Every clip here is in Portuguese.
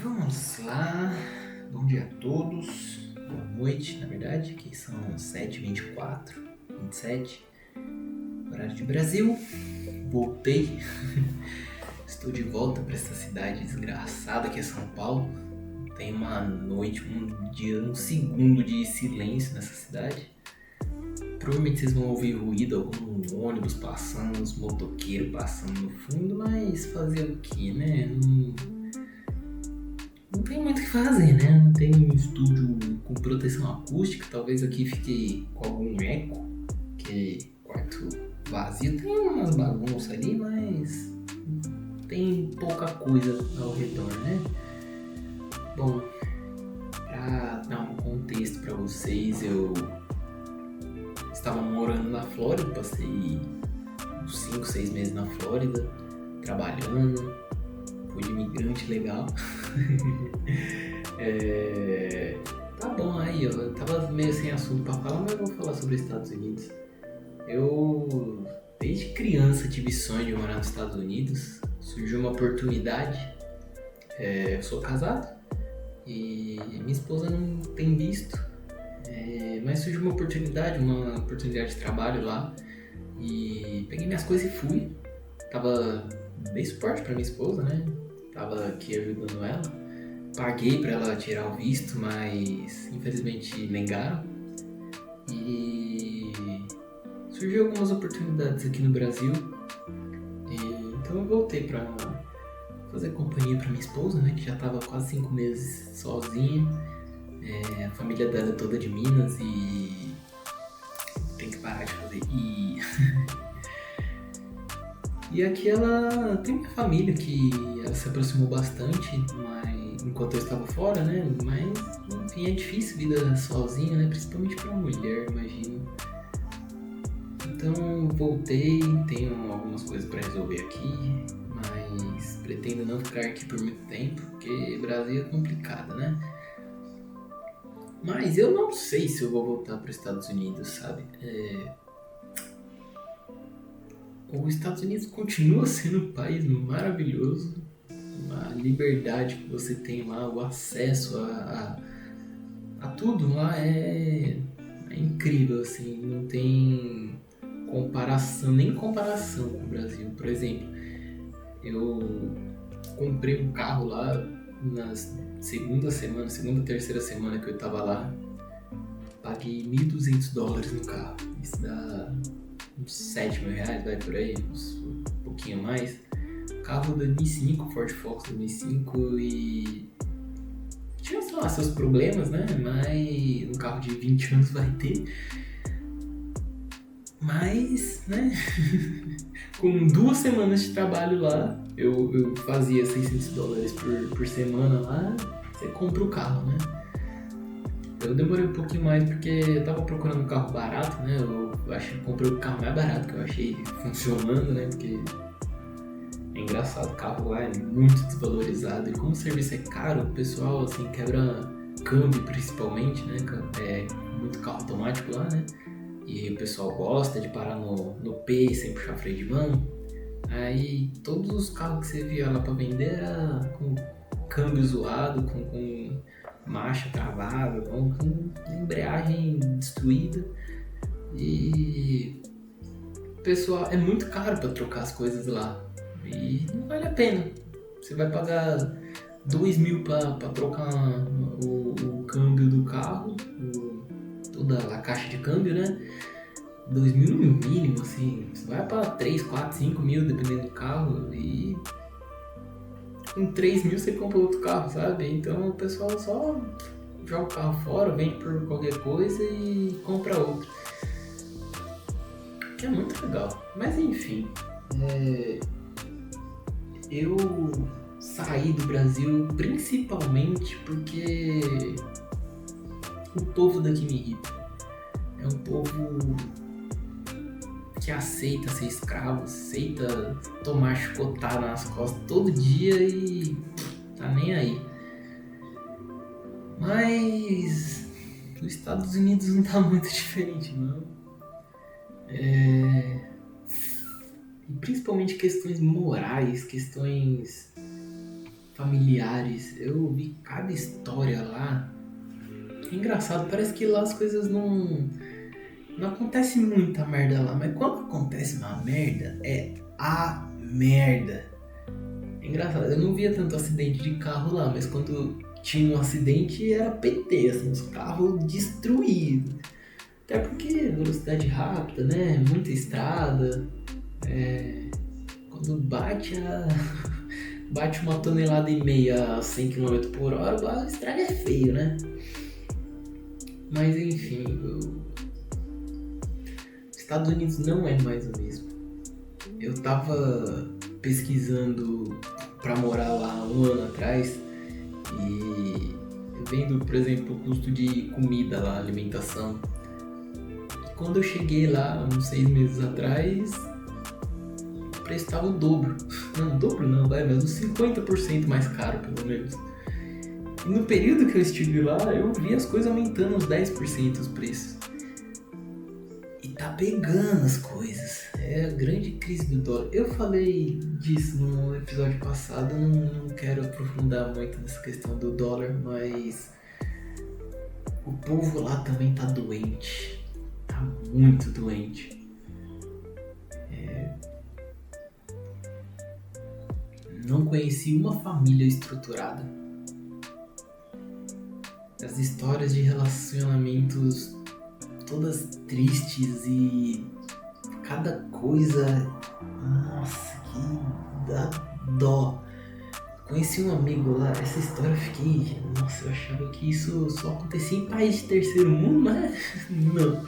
Vamos lá, bom dia a todos, boa noite, na verdade, aqui são 7h24, 27, horário de Brasil, voltei, estou de volta para essa cidade desgraçada que é São Paulo, tem uma noite, um dia, um segundo de silêncio nessa cidade, provavelmente vocês vão ouvir ruído, algum ônibus passando, os motoqueiros passando no fundo, mas fazer o que, né? Não tem muito o que fazer, né? Não tem um estúdio com proteção acústica, talvez aqui fique com algum eco, que quarto vazio tem umas bagunças ali, mas tem pouca coisa ao redor, né? Bom, pra dar um contexto pra vocês, eu estava morando na Flórida, passei uns 5, 6 meses na Flórida, trabalhando, fui de imigrante legal. Tá bom aí, eu tava meio sem assunto pra falar, mas eu vou falar sobre os Estados Unidos. Eu, desde criança, tive sonho de morar nos Estados Unidos, surgiu uma oportunidade, eu sou casado e minha esposa não tem visto, mas surgiu uma oportunidade de trabalho lá e peguei minhas coisas e fui. Dei suporte pra minha esposa, né? Tava aqui ajudando ela. Paguei pra ela tirar o visto, mas infelizmente negaram. E surgiu algumas oportunidades aqui no Brasil. Então eu voltei pra fazer companhia pra minha esposa, né? Que já tava quase 5 meses sozinha. A família dela é toda de Minas e tem que parar de fazer. E aqui ela tem minha família que ela se aproximou bastante, mas enquanto eu estava fora, né? Mas enfim, é difícil vida sozinha, né? Principalmente para mulher, imagino. Então voltei, tenho algumas coisas para resolver aqui, mas pretendo não ficar aqui por muito tempo, porque Brasil é complicado, né? Mas eu não sei se eu vou voltar para os Estados Unidos, sabe? Os Estados Unidos continua sendo um país maravilhoso, a liberdade que você tem lá, o acesso a tudo lá é incrível, assim, não tem nem comparação com o Brasil. Por exemplo, eu comprei um carro lá na segunda, terceira semana que eu tava lá, paguei $1.200 no carro, isso dá uns R$7.000, vai por aí, um pouquinho mais. Carro 2005, Ford Focus 2005 e tinha, sei lá, seus problemas, né? Mas um carro de 20 anos vai ter. Mas, né? Com 2 semanas de trabalho lá, eu fazia $600 por semana lá, você compra o carro, né? Eu demorei um pouquinho mais porque eu tava procurando um carro barato, né? Comprei o carro mais barato que eu achei funcionando, né? Porque é engraçado, o carro lá é muito desvalorizado e como o serviço é caro, o pessoal assim quebra câmbio principalmente, né? É muito carro automático lá, né? E o pessoal gosta de parar no P sem puxar freio de mão. Aí todos os carros que você via lá pra vender era com câmbio zoado, com marcha travada, com embreagem destruída. E pessoal, é muito caro para trocar as coisas lá e não vale a pena. Você vai pagar $2.000 para trocar o câmbio do carro, toda a caixa de câmbio, né? $2.000 no mínimo, assim, você vai para 3, 4, 5 mil dependendo do carro e com 3 mil você compra outro carro, sabe? Então o pessoal só joga o carro fora, vende por qualquer coisa e compra outro. Que é muito legal. Mas enfim, eu saí do Brasil principalmente porque o povo daqui me irrita. É um povo que aceita ser escravo, aceita tomar chicotada nas costas todo dia e tá nem aí. Mas os Estados Unidos não tá muito diferente, não. E principalmente questões morais, questões familiares. Eu ouvi cada história lá. É engraçado, parece que lá as coisas não acontece muita merda lá, mas quando acontece uma merda, é a merda. É engraçado, eu não via tanto acidente de carro lá, mas quando tinha um acidente era PT, assim, os carros destruídos. Até porque velocidade rápida, né? Muita estrada. Quando bate 1,5 tonelada a 100 km por hora, a estrada é feio, né? Mas enfim, Estados Unidos não é mais o mesmo. Eu tava pesquisando pra morar lá um ano atrás e vendo, por exemplo, o custo de comida lá, alimentação. E quando eu cheguei lá, uns 6 meses atrás, o preço estava o dobro. Não, o dobro não, mas uns 50% mais caro, pelo menos. E no período que eu estive lá, eu vi as coisas aumentando uns 10% os preços. E tá pegando as coisas. É a grande crise do dólar. Eu falei disso no episódio passado, não quero aprofundar muito nessa questão do dólar, mas o povo lá também tá doente. Tá muito doente. Não conheci uma família estruturada. As histórias de relacionamentos todas tristes e cada coisa, nossa, que dá dó. Conheci um amigo lá, essa história eu fiquei, nossa, eu achava que isso só acontecia em país de terceiro mundo, mas não.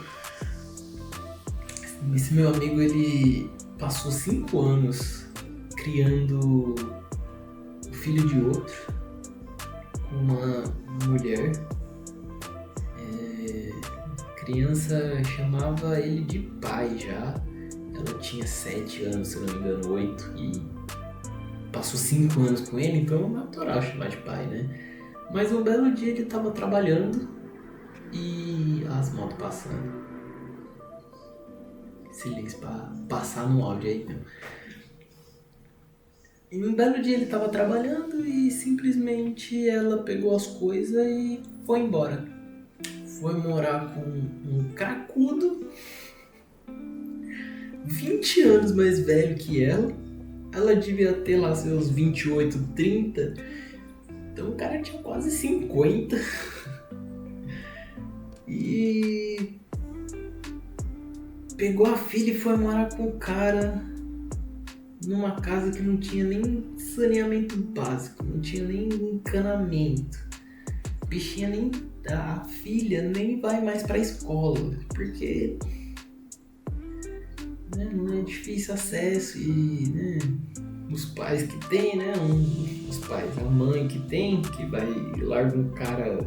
Esse meu amigo, ele passou 5 anos criando o filho de outro com uma mulher. A criança chamava ele de pai já. Ela tinha 7 anos, se eu não me engano, 8, e passou 5 anos com ele, então é natural chamar de pai, né? Mas um belo dia ele tava trabalhando e as motos passando. Silêncio pra passar no áudio aí mesmo. E um belo dia ele tava trabalhando e simplesmente ela pegou as coisas e foi embora. Foi morar com um cracudo 20 anos mais velho que ela. Ela devia ter lá seus 28, 30. Então o cara tinha quase 50. E pegou a filha e foi morar com o cara numa casa que não tinha nem saneamento básico, não tinha nem encanamento. Bichinha nem... A filha nem vai mais pra escola, porque né, não é difícil acesso e né, os pais que tem, né? Os pais, a mãe que tem, que vai larga um cara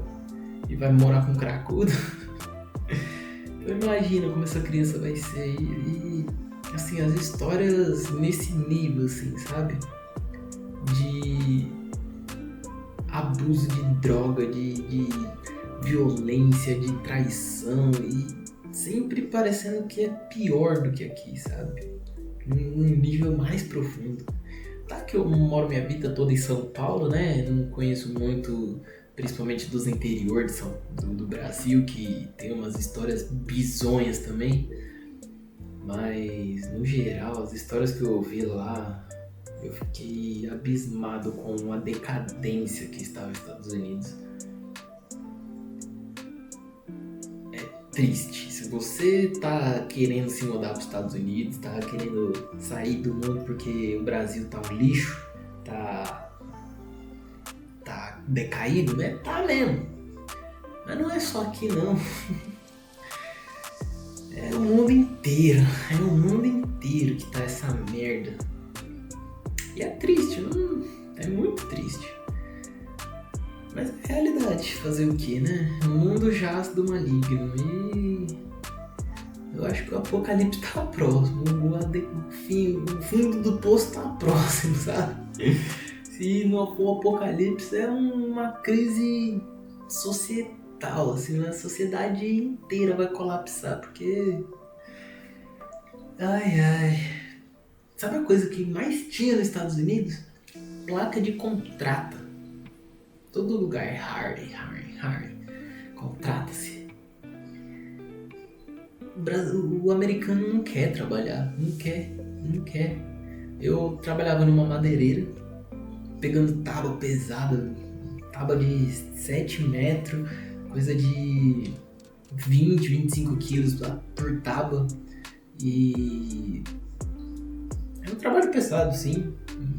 e vai morar com um cracudo. Então imagina como essa criança vai ser e assim, as histórias nesse nível, assim, sabe? De abuso de droga, de violência, de traição e sempre parecendo que é pior do que aqui, sabe? Num nível mais profundo. Tá que eu moro minha vida toda em São Paulo, né? Não conheço muito, principalmente dos interiores do Brasil, que tem umas histórias bizonhas também. Mas, no geral, as histórias que eu ouvi lá, eu fiquei abismado com a decadência que estava nos Estados Unidos. É triste. Se você tá querendo se mudar para os Estados Unidos, tá querendo sair do mundo porque o Brasil tá um lixo, tá decaído, né? Tá mesmo. Mas não é só aqui, não. É o mundo inteiro que tá essa merda. E é triste, é muito triste. Mas é realidade, fazer o que, né? O mundo jaz do maligno e eu acho que o apocalipse tá próximo. O fundo do poço tá próximo, sabe? Se não for o apocalipse, é uma crise societal, assim, a sociedade inteira vai colapsar, porque... Ai. Sabe a coisa que mais tinha nos Estados Unidos? placa de contrata. Todo lugar é Harley. Contrata-se. O americano não quer trabalhar. Não quer. Eu trabalhava numa madeireira, pegando tábua pesada, tábua de 7 metros, coisa de 20, 25 quilos por tábua. E é um trabalho pesado, sim,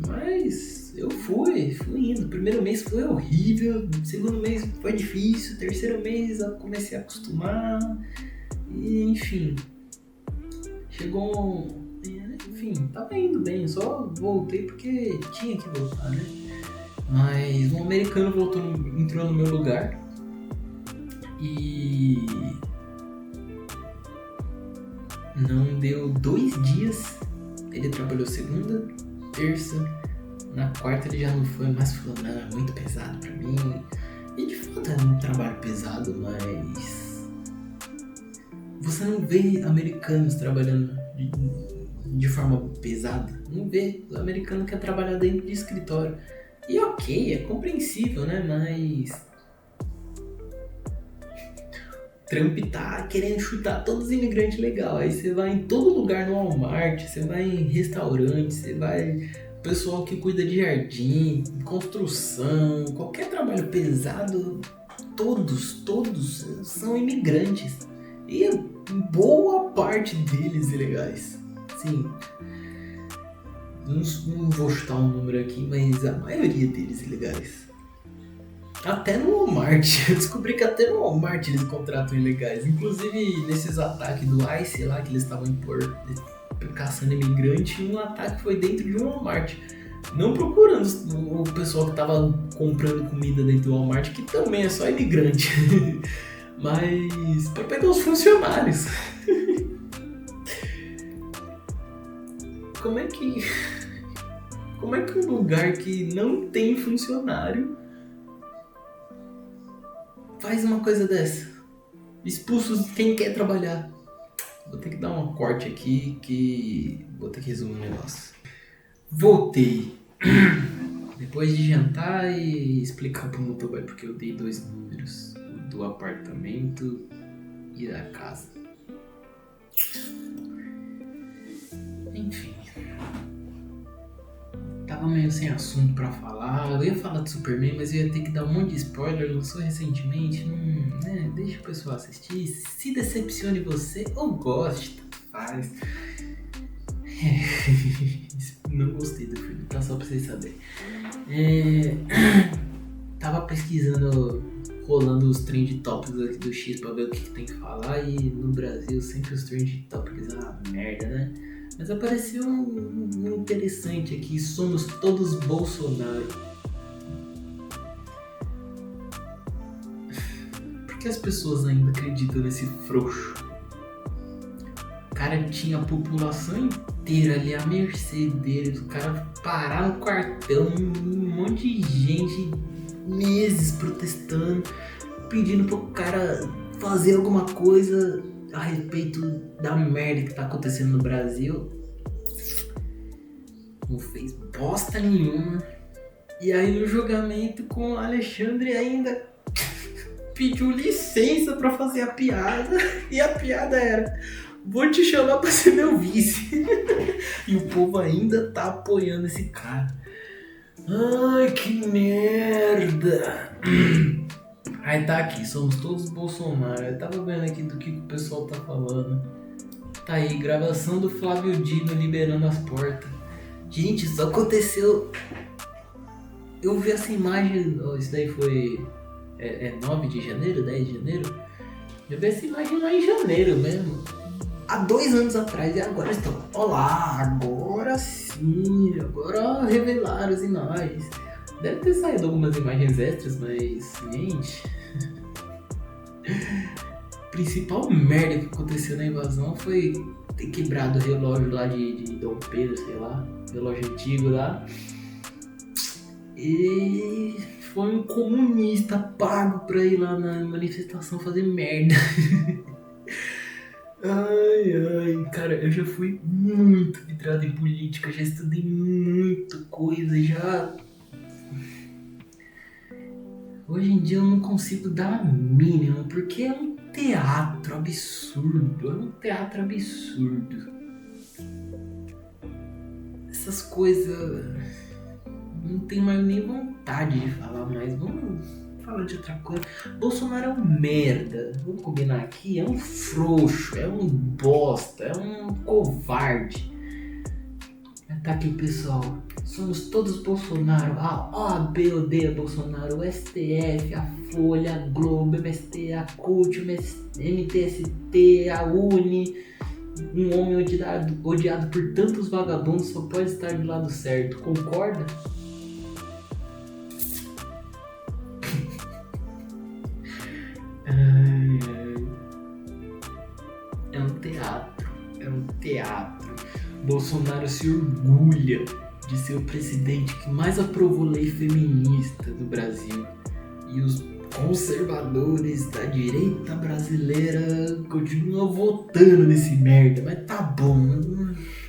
mas eu fui indo. Primeiro mês foi horrível, segundo mês foi difícil, terceiro mês eu comecei a acostumar, e enfim, tava indo bem, só voltei porque tinha que voltar, né? Mas um americano entrou no meu lugar e não deu 2 dias, ele trabalhou segunda, terça, na quarta ele já não foi mais, falou, não, é muito pesado pra mim. E de fato é um trabalho pesado, mas você não vê americanos trabalhando de forma pesada, não vê. O americano quer trabalhar dentro de escritório. E ok, é compreensível, né? Mas Trump tá querendo chutar todos os imigrantes legal. Aí você vai em todo lugar no Walmart, você vai em restaurante, você vai... Pessoal que cuida de jardim, construção, qualquer trabalho pesado, todos são imigrantes. E boa parte deles ilegais. Sim. Não vou chutar um número aqui, mas a maioria deles ilegais. Até no Walmart. Eu descobri que até no Walmart eles contratam ilegais. Inclusive, nesses ataques do ICE lá, que eles estavam caçando imigrante, um ataque foi dentro de um Walmart. Não procurando o pessoal que estava comprando comida dentro do Walmart, que também é só imigrante. Mas para pegar os funcionários. Como é que um lugar que não tem funcionário faz uma coisa dessa? Expulsa quem quer trabalhar. Vou ter que dar um corte aqui que vou ter que resumir um negócio. Voltei. Depois de jantar e explicar pro motoboy porque eu dei 2 números. Do apartamento e da casa. Enfim. Tava meio sem assunto pra falar. Eu ia falar de Superman, mas eu ia ter que dar um monte de spoiler. Lançou recentemente. Né? Deixa o pessoal assistir. Se decepcione você ou goste, faz. Não gostei do filme, tá? Só pra vocês saberem. Tava pesquisando, rolando os trend topics aqui do X pra ver o que tem que falar. E no Brasil sempre os trend topics é uma merda, né? Mas apareceu um interessante aqui. Somos todos Bolsonaro. Por que as pessoas ainda acreditam nesse frouxo? O cara tinha a população inteira ali à mercê dele. O cara parar no quartel, um monte de gente, meses protestando, pedindo pro cara fazer alguma coisa a respeito da merda que tá acontecendo no Brasil. Não fez bosta nenhuma. E aí no julgamento com o Alexandre ainda pediu licença pra fazer a piada. E a piada era: vou te chamar pra ser meu vice. E o povo ainda tá apoiando esse cara. Ai, que merda. Aí tá aqui, somos todos Bolsonaro. Eu tava vendo aqui do que o pessoal tá falando. Tá aí, gravação do Flávio Dino liberando as portas. Gente, isso aconteceu. Eu vi essa imagem. Isso daí foi. É 9 de janeiro? 10 de janeiro? Eu vi essa imagem lá em janeiro mesmo. Há 2 anos atrás, e agora estão. Olá, agora sim. Agora revelaram as imagens. Deve ter saído algumas imagens extras, mas. Gente. A principal merda que aconteceu na invasão foi ter quebrado o relógio lá de Dom Pedro, sei lá. Relógio antigo lá. E foi um comunista pago pra ir lá na manifestação fazer merda. Ai, cara, eu já fui muito vidrado em política, já estudei muita coisa, já Hoje em dia eu não consigo dar a mínima, porque é um teatro absurdo. É um teatro absurdo. Essas coisas. Não tenho mais nem vontade de falar mais. Vamos falar de outra coisa. Bolsonaro é um merda. Vamos combinar aqui? É um frouxo, é um bosta, é um covarde. Tá aqui o pessoal. Somos todos Bolsonaro. A OAB odeia Bolsonaro. O STF, a Folha, a Globo, o MST, a CUT, o MTST, a UNE. Um homem odiado por tantos vagabundos só pode estar do lado certo. Concorda? É um teatro. É um teatro. Bolsonaro se orgulha de ser o presidente que mais aprovou lei feminista do Brasil. E os conservadores da direita brasileira continuam votando nesse merda. Mas tá bom,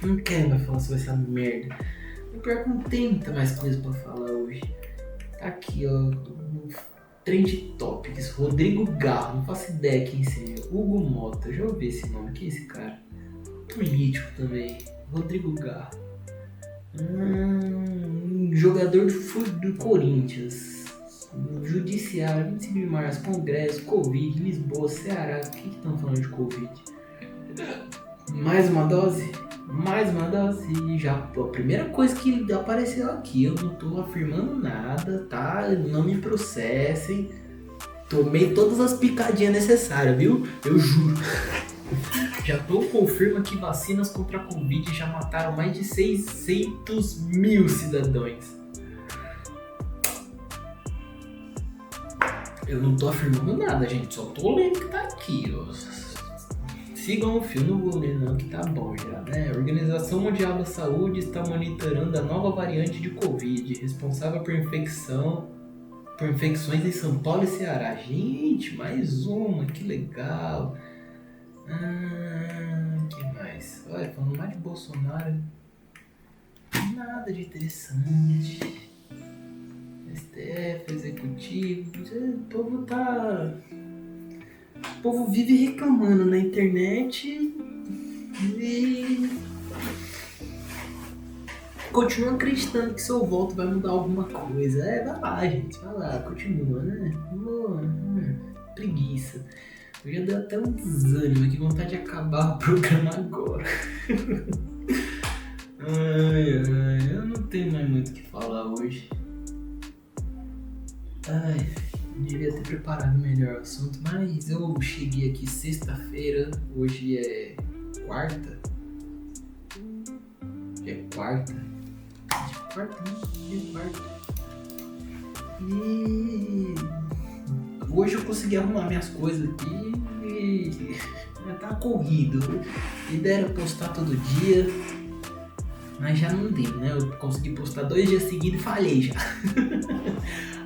não quero mais falar sobre essa merda. O pior que não tem muita mais coisa pra falar hoje. Tá aqui, ó. Trend Topics, Rodrigo Garro, não faço ideia quem seja. Hugo Mota, já ouvi esse nome, quem é esse cara? Político também, Rodrigo Garro. Jogador do Corinthians. Judiciário, 25 de março, Congresso, Covid, Lisboa, Ceará. O que estão falando de Covid? Mais uma dose? Mais uma dose. Já a primeira coisa que apareceu aqui, eu não tô afirmando nada, tá? Não me processem. Tomei todas as picadinhas necessárias, viu? Eu juro. Já tô confirma que vacinas contra a Covid já mataram mais de 600 mil cidadãos. Eu não tô afirmando nada, gente. Só tô lendo que tá aqui, ó. Sigam o fio, não vou ler não, que tá bom já, né? A Organização Mundial da Saúde está monitorando a nova variante de Covid, responsável por infecções em São Paulo e Ceará. Gente, mais uma, que legal. Que mais? Olha, falando mais de Bolsonaro, nada de interessante. STF, Executivo, o povo tá... O povo vive reclamando na internet e continua acreditando que seu voto vai mudar alguma coisa. Vai lá, gente, vai lá, continua, né? Preguiça. Eu já dei até um desânimo, que vontade de acabar o programa agora. Eu não tenho mais muito o que falar hoje. Devia ter preparado melhor o assunto, mas eu cheguei aqui sexta-feira, hoje é quarta. Já é quarta? É quarta, né? É quarta. E hoje eu consegui arrumar minhas coisas aqui e já tá corrido. A ideia era postar todo dia, mas já não deu, né? Eu consegui postar 2 dias seguidos e falhei já.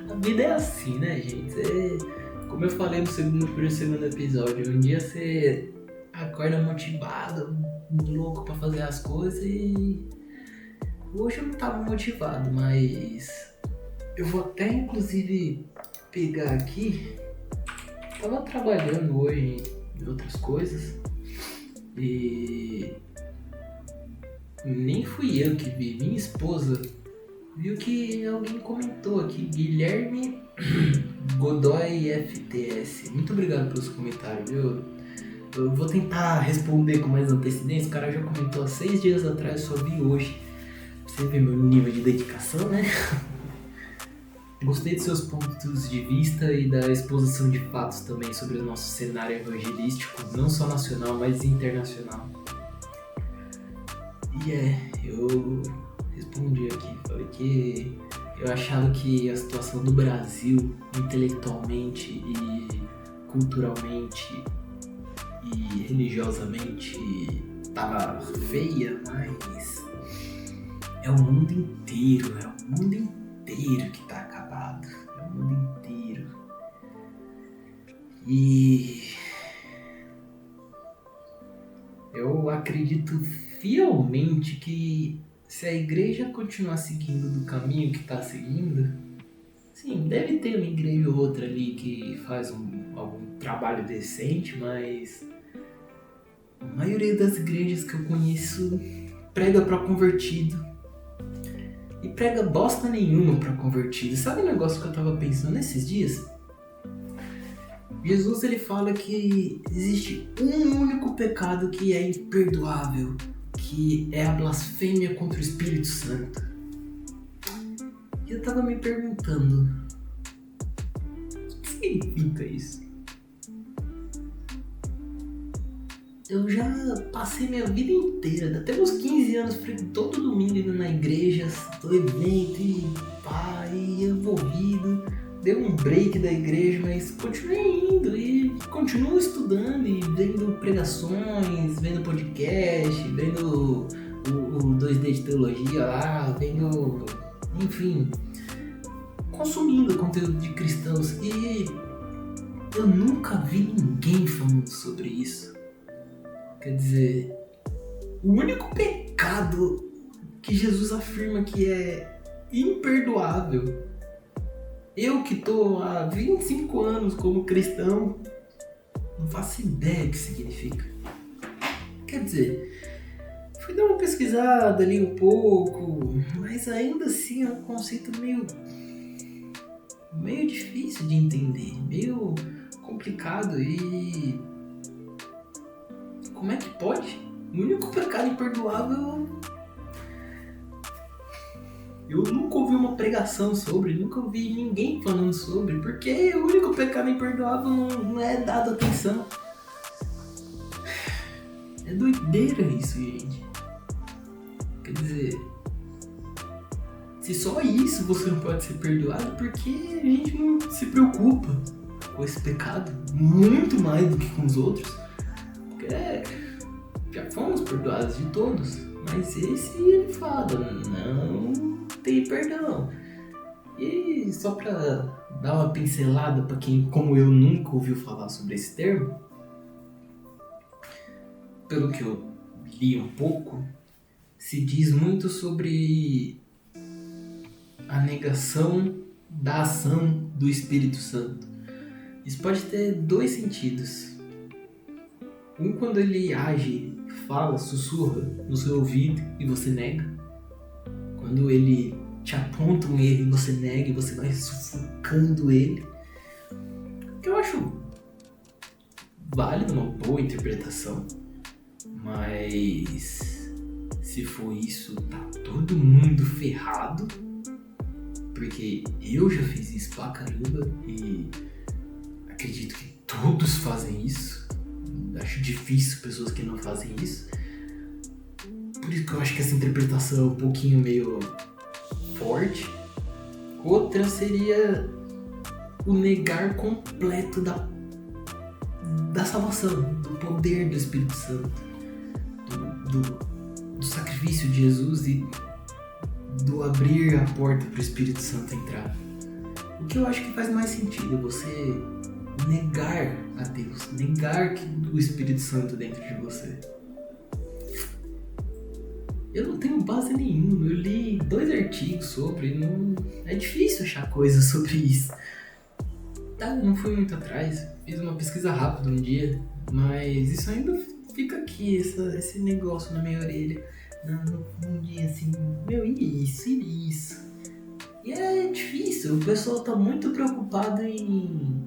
A vida é assim, né, gente? Como eu falei no segundo episódio, um dia você acorda motivado, louco pra fazer as coisas e hoje eu não tava motivado, mas eu vou até inclusive pegar aqui. Tava trabalhando hoje em outras coisas e nem fui eu que vi, minha esposa viu que alguém comentou aqui, Guilherme Godoy FTS. Muito obrigado pelos comentários, viu? Eu vou tentar responder com mais antecedência. O cara já comentou há 6 dias atrás, só vi hoje. Você vê meu nível de dedicação, né? Gostei de seus pontos de vista e da exposição de fatos também sobre o nosso cenário evangelístico, não só nacional, mas internacional. E eu respondi aqui, falei que eu achava que a situação do Brasil, intelectualmente e culturalmente e religiosamente, tava feia, mas é o mundo inteiro que tá acabado, é o mundo inteiro. E eu acredito fielmente que se a igreja continuar seguindo do caminho que está seguindo, sim, Deve ter uma igreja ou outra ali que faz algum trabalho decente, mas a maioria das igrejas que eu conheço prega pra convertido. E prega bosta nenhuma pra convertido. Sabe o negócio que eu tava pensando nesses dias? Jesus, ele fala que existe um único pecado que é imperdoável, que é a blasfêmia contra o Espírito Santo. E eu tava me perguntando, o que significa isso? Eu já passei minha vida inteira, até meus 15 anos, todo domingo indo na igreja, do evento e pá, e envolvido. Dei um break da igreja, mas continuei indo e continuo estudando e vendo pregações, vendo podcast, vendo o 2D de teologia lá, vendo, enfim, consumindo conteúdo de cristãos. E eu nunca vi ninguém falando sobre isso. Quer dizer, o único pecado que Jesus afirma que é imperdoável, eu que tô há 25 anos como cristão, não faço ideia do que significa. Quer dizer, fui dar uma pesquisada ali um pouco, mas ainda assim é um conceito meio difícil de entender, meio complicado. E como é que pode? O único pecado imperdoável, eu nunca ouvi uma pregação sobre, nunca ouvi ninguém falando sobre, porque o único pecado imperdoável não é dado atenção. É doideira isso, gente. Quer dizer, se só isso você não pode ser perdoado, porque a gente não se preocupa com esse pecado muito mais do que com os outros. Porque já fomos perdoados de todos, mas esse ele fala, não tem perdão. E só pra dar uma pincelada pra quem, como eu, nunca ouviu falar sobre esse termo, pelo que eu li um pouco, se diz muito sobre a negação da ação do Espírito Santo. Isso pode ter dois sentidos. Um, quando ele age, fala, sussurra no seu ouvido e você nega. Quando ele te aponta um erro e você nega e você vai sufocando ele. Que eu acho válido, uma boa interpretação. Mas se for isso, tá todo mundo ferrado. Porque eu já fiz isso pra caramba e acredito que todos fazem isso. Acho difícil pessoas que não fazem isso. Por isso que eu acho que essa interpretação é um pouquinho meio forte. Outra seria o negar completo da salvação, do poder do Espírito Santo, do sacrifício de Jesus e do abrir a porta para o Espírito Santo entrar. O que eu acho que faz mais sentido é você negar a Deus, negar o Espírito Santo dentro de você. Eu não tenho base nenhuma, eu li 2 artigos sobre, é difícil achar coisas sobre isso. Tá, não fui muito atrás, fiz uma pesquisa rápida um dia, mas isso ainda fica aqui, esse negócio na minha orelha, num dia assim, meu, e isso? E é difícil, o pessoal tá muito preocupado em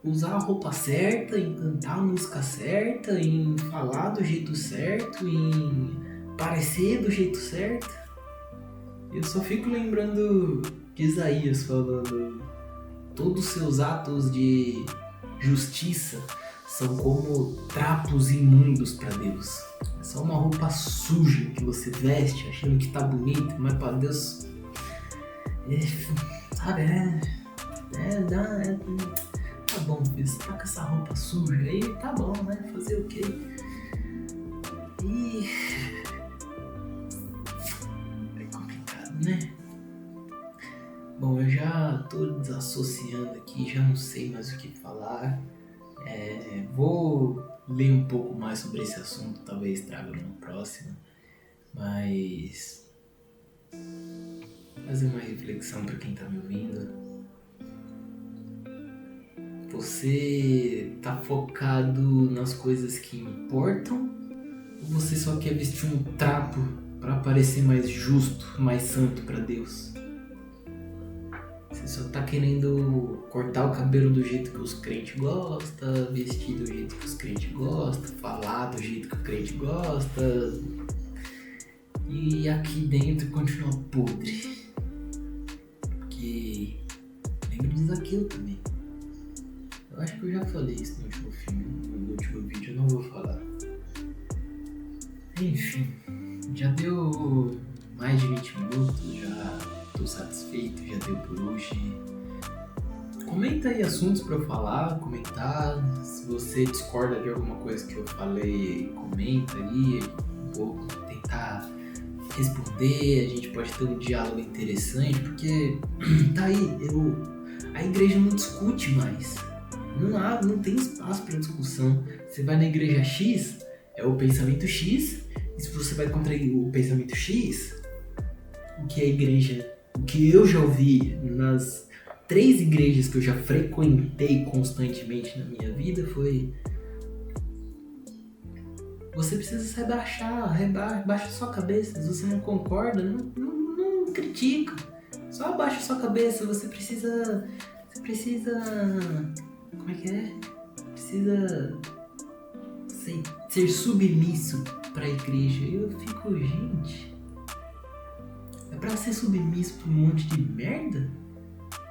usar a roupa certa, em cantar a música certa, em falar do jeito certo, em parecer do jeito certo. Eu só fico lembrando de Isaías falando: todos os seus atos de justiça são como trapos imundos para Deus. É só uma roupa suja que você veste achando que tá bonito, mas para Deus sabe, tá bom, filho, você tá com essa roupa suja aí, tá bom, né? Fazer o quê? E é complicado, né? Bom, eu já tô desassociando aqui, já não sei mais o que falar. Vou ler um pouco mais sobre esse assunto, talvez traga no próximo, mas fazer uma reflexão para quem tá me ouvindo. Você tá focado nas coisas que importam? Ou você só quer vestir um trapo para parecer mais justo, mais santo para Deus? Você só tá querendo cortar o cabelo do jeito que os crentes gostam, vestir do jeito que os crentes gostam, falar do jeito que o crente gosta. E aqui dentro continua podre. Porque lembra de Zaqueu também. Eu acho que eu já falei isso no último filme, no último vídeo, eu não vou falar. Enfim, já deu mais de 20 minutos, já tô satisfeito, já deu por hoje. Comenta aí assuntos pra eu falar, comentar. Se você discorda de alguma coisa que eu falei, comenta aí. Vou tentar responder, a gente pode ter um diálogo interessante, porque tá aí, a igreja não discute mais. Não tem espaço para discussão. Você vai na igreja X, é o pensamento X, e se você vai contra o pensamento X, o que a igreja, o que eu já ouvi nas 3 igrejas que eu já frequentei constantemente na minha vida foi: você precisa se rebaixar, baixa sua cabeça. Se você não concorda, não critica. Só abaixa sua cabeça. Você precisa, como é que é? Precisa ser submisso pra igreja. E eu fico, gente, é pra ser submisso pra um monte de merda?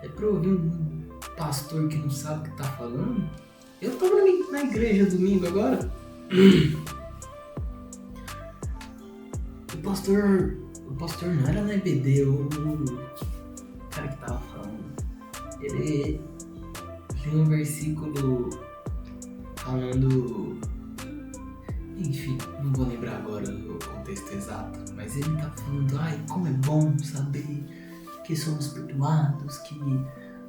É pra ouvir um pastor que não sabe o que tá falando? Eu tô na igreja domingo agora. O pastor não era na EBD, o cara que tava falando. Ele tinha um versículo falando. Enfim, não vou lembrar agora o contexto exato, mas ele tá falando: ai, como é bom saber que somos perdoados, que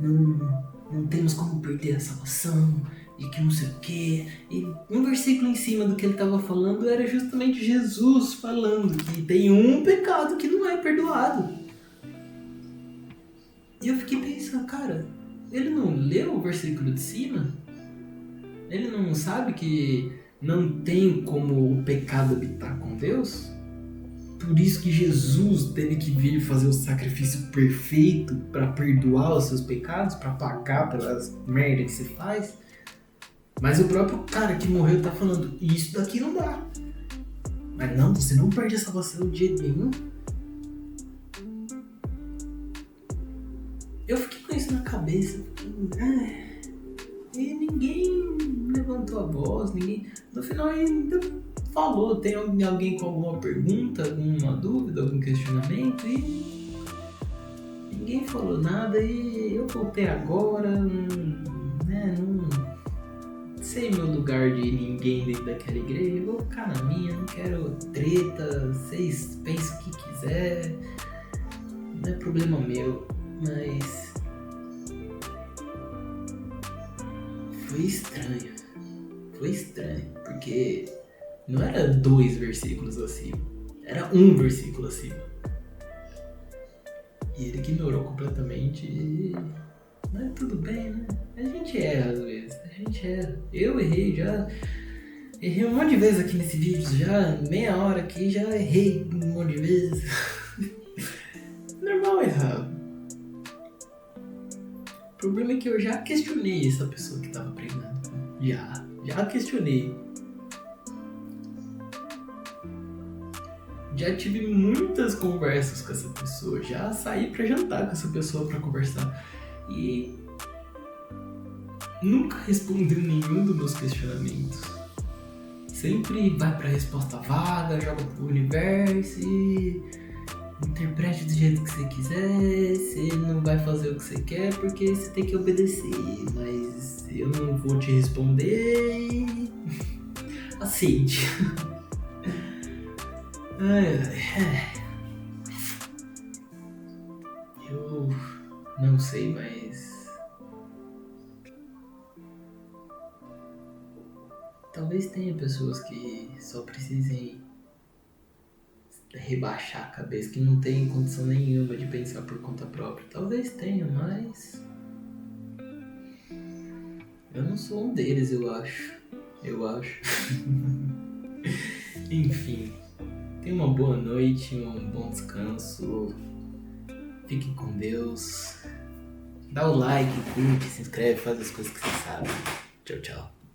não temos como perder a salvação, e que não sei o que. E um versículo em cima do que ele estava falando era justamente Jesus falando que tem um pecado que não é perdoado. E eu fiquei pensando, cara, ele não leu o versículo de cima? Ele não sabe que não tem como o pecado habitar com Deus? Por isso que Jesus teve que vir fazer o sacrifício perfeito para perdoar os seus pecados, para pagar pelas merdas que você faz. Mas o próprio cara que morreu tá falando: isso daqui não dá. Mas não, você não perde a salvação de jeito nenhum. Eu fiquei com isso na cabeça. E ninguém levantou a voz, ninguém. No final ainda falou: tem alguém com alguma pergunta, alguma dúvida, algum questionamento? E ninguém falou nada. E eu voltei agora, não sei meu lugar de ninguém dentro daquela igreja. Eu vou ficar na minha, não quero treta. Vocês pensam o que quiser, não é problema meu. Mas foi estranho, porque não era 2 versículos acima, era 1 versículo acima. E ele ignorou completamente. Mas tudo bem, né? A gente erra às vezes, Eu errei já. Errei um monte de vezes aqui nesse vídeo, já meia hora aqui, já errei um monte de vezes. Normal errar. O problema é que eu já questionei essa pessoa que tava pregando. Já questionei. Já tive muitas conversas com essa pessoa, já saí pra jantar com essa pessoa pra conversar. E nunca respondeu nenhum dos meus questionamentos. Sempre vai pra resposta vaga, joga pro universo e interprete do jeito que você quiser. Você não vai fazer o que você quer porque você tem que obedecer. Mas eu não vou te responder. Aceite. Eu não sei, mas talvez tenha pessoas que só precisem rebaixar a cabeça, que não tem condição nenhuma de pensar por conta própria. Talvez tenha, mas Eu não sou um deles, eu acho. Eu acho. Enfim. Tenha uma boa noite, um bom descanso. Fique com Deus. Dá o like, curte, se inscreve, faz as coisas que você sabe. Tchau, tchau.